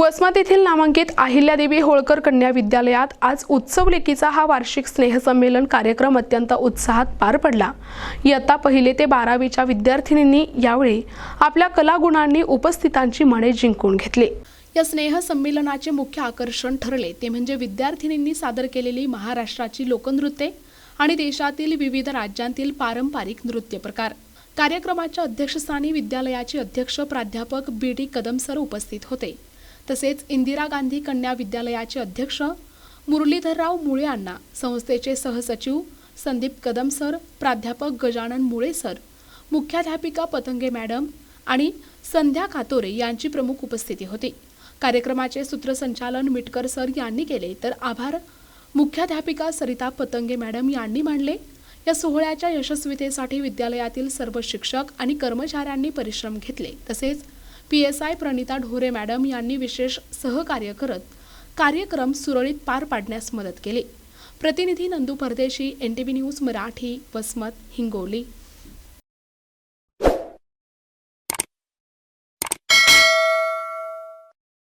वसमत येथील नामांकित अहिल्यादेवी होळकर कन्या विद्यालयात आज उत्सव लेकीचा हा वार्षिक स्नेहसंमेलन कार्यक्रम अत्यंत उत्साहात पार पडला। इयत्ता 1 ते 12वीच्या विद्यार्थिनींनी यावेळी आपल्या कलागुणांनी उपस्थितांची मने जिंकून घेतली। या स्नेहसंमेलनाचे मुख्य आकर्षण ठरले ते म्हणजे विद्यार्थिनींनी सादर केलेली महाराष्ट्राची लोकनृत्ये आणि देशातील विविध राज्यांतील पारंपरिक नृत्य प्रकार। कार्यक्रमाच्या अध्यक्षस्थानी विद्यालयाचे अध्यक्ष प्राध्यापक बी.डी. कदम सर उपस्थित होते। तसेच इंदिरा गांधी कन्या विद्यालयाचे अध्यक्ष मुरलीधरराव मुळे अण्णा, संस्थेचे सहसचिव संदीप कदम सर, प्राध्यापक गजानन मुळे सर, मुख्याध्यापिका पतंगे मॅडम आणि संध्या कातोरे यांची प्रमुख उपस्थिती होती। कार्यक्रमाचे सूत्रसंचालन मिटकर सर यांनी केले तर आभार मुख्याध्यापिका सरिता पतंगे मॅडम यांनी मानले। या सोहळ्याच्या यशस्वीतेसाठी विद्यालयातील सर्व शिक्षक आणि कर्मचाऱ्यांनी परिश्रम घेतले। तसेच PSI प्रणिता ढोरे मॅडम यांनी विशेष सहकार्य करत कार्यक्रम सुरळीत पार पाडण्यास मदत केली। प्रतिनिधी नंदू परदेशी, NTV न्यूज मराठी, वसमत, हिंगोली।